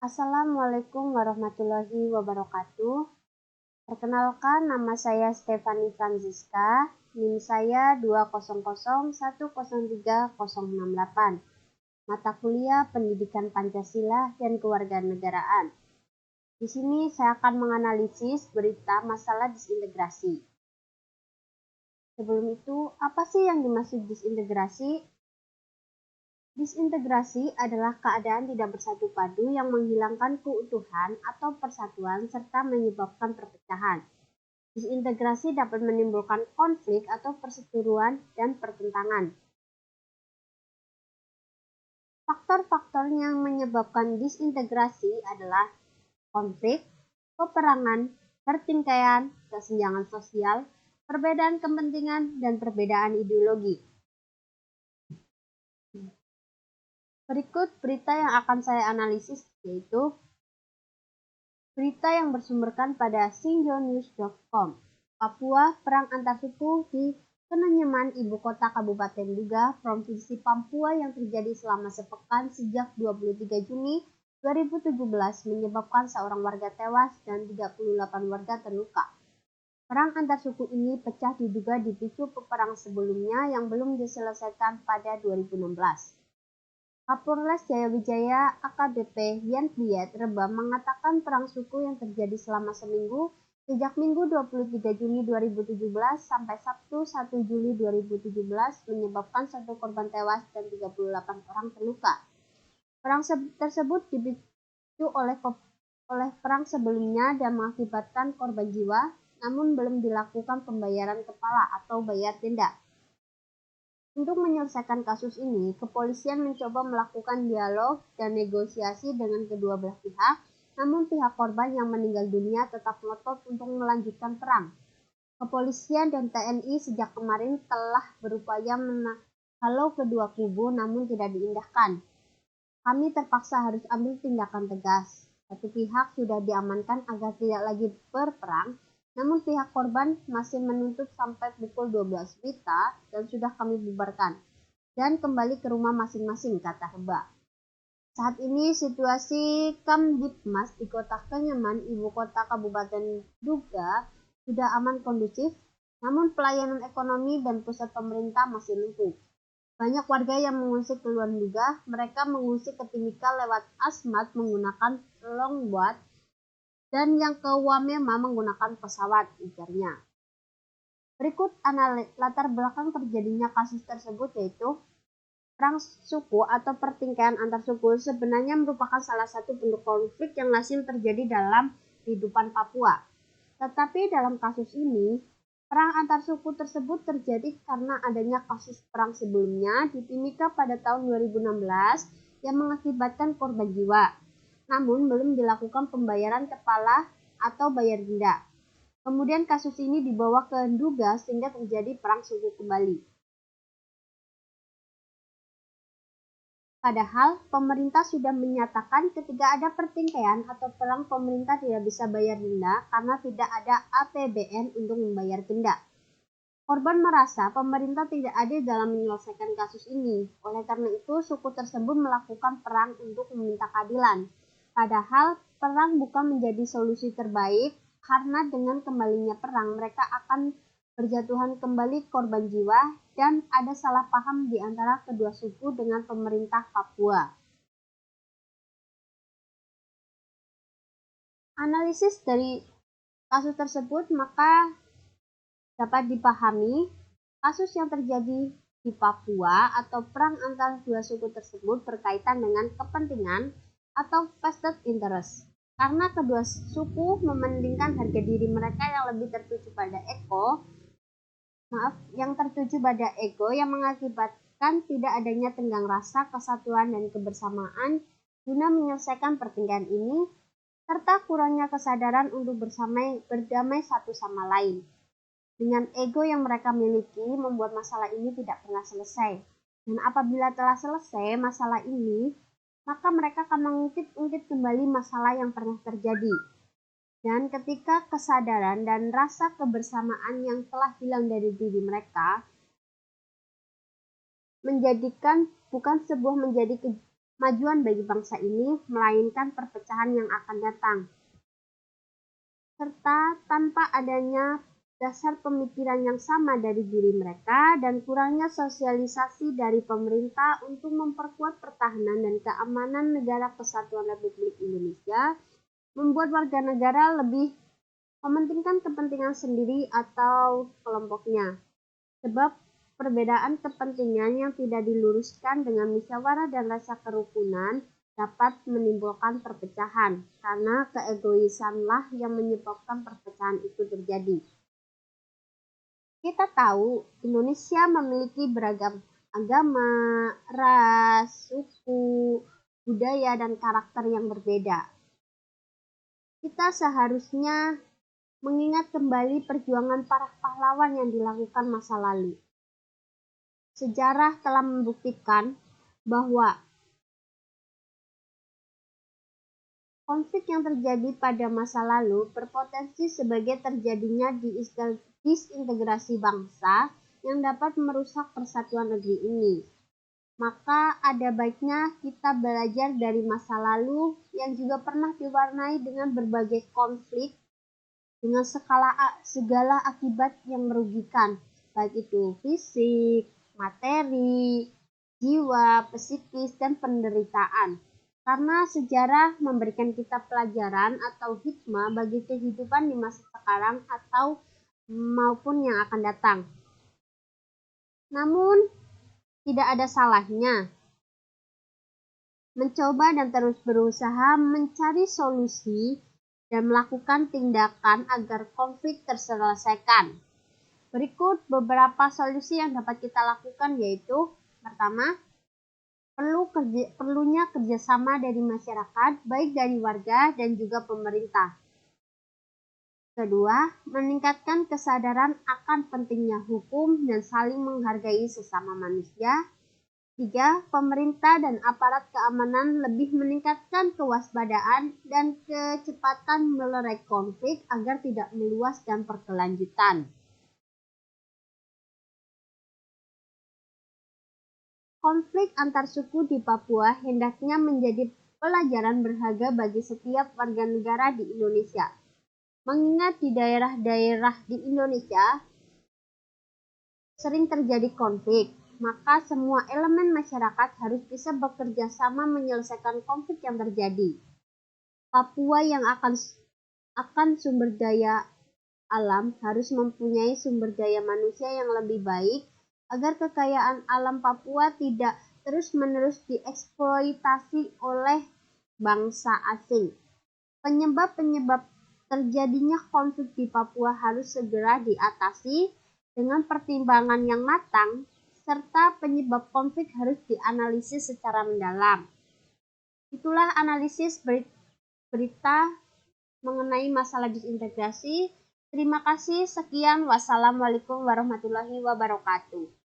Assalamualaikum warahmatullahi wabarakatuh. Perkenalkan, nama saya Stefani Franziska, NIM saya 200103038. Mata kuliah Pendidikan Pancasila dan Kewarganegaraan. Di sini saya akan menganalisis berita masalah disintegrasi. Sebelum itu, apa sih yang dimaksud disintegrasi? Disintegrasi adalah keadaan tidak bersatu padu yang menghilangkan keutuhan atau persatuan serta menyebabkan perpecahan. Disintegrasi dapat menimbulkan konflik atau perseteruan dan pertentangan. Faktor-faktor yang menyebabkan disintegrasi adalah konflik, peperangan, pertikaian, kesenjangan sosial, perbedaan kepentingan, dan perbedaan ideologi. Berikut berita yang akan saya analisis, yaitu berita yang bersumberkan pada singjonews.com. Papua, perang antar suku di Kenenyaman, ibu kota Kabupaten Duga, Provinsi Papua yang terjadi selama sepekan sejak 23 Juni 2017 menyebabkan seorang warga tewas dan 38 warga terluka. Perang antar suku ini pecah diduga dipicu peperangan sebelumnya yang belum diselesaikan pada 2016. Kapolres Jayawijaya AKBP Yanviet Reba mengatakan perang suku yang terjadi selama seminggu sejak Minggu 23 Juni 2017 sampai Sabtu 1 Juli 2017 menyebabkan 1 korban tewas dan 38 orang terluka. Perang tersebut dipicu oleh perang sebelumnya dan mengakibatkan korban jiwa, namun belum dilakukan pembayaran kepala atau bayar denda. Untuk menyelesaikan kasus ini, kepolisian mencoba melakukan dialog dan negosiasi dengan kedua belah pihak, namun pihak korban yang meninggal dunia tetap ngotot untuk melanjutkan perang. Kepolisian dan TNI sejak kemarin telah berupaya menghalau kedua kubu, namun tidak diindahkan. Kami terpaksa harus ambil tindakan tegas. Satu pihak sudah diamankan agar tidak lagi berperang, namun pihak korban masih menuntut sampai pukul 12 WITA dan sudah kami bubarkan dan kembali ke rumah masing-masing, kata Reba. Saat ini situasi Kamtibmas di Kota Kenyaman, ibu kota Kabupaten Duga, sudah aman kondusif, namun pelayanan ekonomi dan pusat pemerintah masih lumpuh. Banyak warga yang mengungsi ke luar Duga, mereka mengungsi ke Timika lewat Asmat menggunakan longboat dan yang ke Wamena menggunakan pesawat, ujarnya. Berikut latar belakang terjadinya kasus tersebut, yaitu perang suku atau pertikaian antar suku sebenarnya merupakan salah satu bentuk konflik yang lazim terjadi dalam kehidupan Papua. Tetapi dalam kasus ini, perang antar suku tersebut terjadi karena adanya kasus perang sebelumnya di Timika pada tahun 2016 yang mengakibatkan korban jiwa. Namun belum dilakukan pembayaran kepala atau bayar denda. Kemudian kasus ini dibawa ke Duga sehingga terjadi perang suku kembali. Padahal pemerintah sudah menyatakan ketika ada pertikaian atau perang pemerintah tidak bisa bayar denda karena tidak ada APBN untuk membayar denda. Korban merasa pemerintah tidak adil dalam menyelesaikan kasus ini. Oleh karena itu, suku tersebut melakukan perang untuk meminta keadilan. Padahal perang bukan menjadi solusi terbaik karena dengan kembalinya perang mereka akan berjatuhan kembali korban jiwa dan ada salah paham di antara kedua suku dengan pemerintah Papua. Analisis dari kasus tersebut maka dapat dipahami kasus yang terjadi di Papua atau perang antara dua suku tersebut berkaitan dengan kepentingan atau vested interest. Karena kedua suku mementingkan harga diri mereka yang lebih tertuju pada yang mengakibatkan tidak adanya tenggang rasa, kesatuan, dan kebersamaan guna menyelesaikan pertikaian ini, serta kurangnya kesadaran untuk berdamai satu sama lain. Dengan ego yang mereka miliki, membuat masalah ini tidak pernah selesai. Dan apabila telah selesai masalah ini, maka mereka akan mengungkit kembali masalah yang pernah terjadi. Dan ketika kesadaran dan rasa kebersamaan yang telah hilang dari diri mereka kemajuan bagi bangsa ini, melainkan perpecahan yang akan datang. Serta tanpa adanya dasar pemikiran yang sama dari diri mereka dan kurangnya sosialisasi dari pemerintah untuk memperkuat pertahanan dan keamanan negara Kesatuan Republik Indonesia, membuat warga negara lebih mementingkan kepentingan sendiri atau kelompoknya. Sebab perbedaan kepentingan yang tidak diluruskan dengan musyawarah dan rasa kerukunan dapat menimbulkan perpecahan, karena keegoisanlah yang menyebabkan perpecahan itu terjadi. Kita tahu Indonesia memiliki beragam agama, ras, suku, budaya, dan karakter yang berbeda. Kita seharusnya mengingat kembali perjuangan para pahlawan yang dilakukan masa lalu. Sejarah telah membuktikan bahwa konflik yang terjadi pada masa lalu berpotensi sebagai terjadinya disintegrasi bangsa yang dapat merusak persatuan negeri ini. Maka ada baiknya kita belajar dari masa lalu yang juga pernah diwarnai dengan berbagai konflik dengan segala akibat yang merugikan, baik itu fisik, materi, jiwa, psikis, dan penderitaan. Karena sejarah memberikan kita pelajaran atau hikmah bagi kehidupan di masa sekarang atau maupun yang akan datang. Namun, tidak ada salahnya mencoba dan terus berusaha mencari solusi dan melakukan tindakan agar konflik terselesaikan. Berikut beberapa solusi yang dapat kita lakukan, yaitu pertama, perlunya kerjasama dari masyarakat, baik dari warga dan juga pemerintah. Kedua, meningkatkan kesadaran akan pentingnya hukum dan saling menghargai sesama manusia. 3. Pemerintah dan aparat keamanan lebih meningkatkan kewaspadaan dan kecepatan melerai konflik agar tidak meluas dan berkelanjutan. Konflik antar suku di Papua hendaknya menjadi pelajaran berharga bagi setiap warga negara di Indonesia. Mengingat di daerah-daerah di Indonesia sering terjadi konflik, maka semua elemen masyarakat harus bisa bekerja sama menyelesaikan konflik yang terjadi. Papua yang akan sumber daya alam harus mempunyai sumber daya manusia yang lebih baik agar kekayaan alam Papua tidak terus-menerus dieksploitasi oleh bangsa asing. Penyebab-penyebab terjadinya konflik di Papua harus segera diatasi dengan pertimbangan yang matang, serta penyebab konflik harus dianalisis secara mendalam. Itulah analisis berita mengenai masalah disintegrasi. Terima kasih, sekian. Wassalamualaikum warahmatullahi wabarakatuh.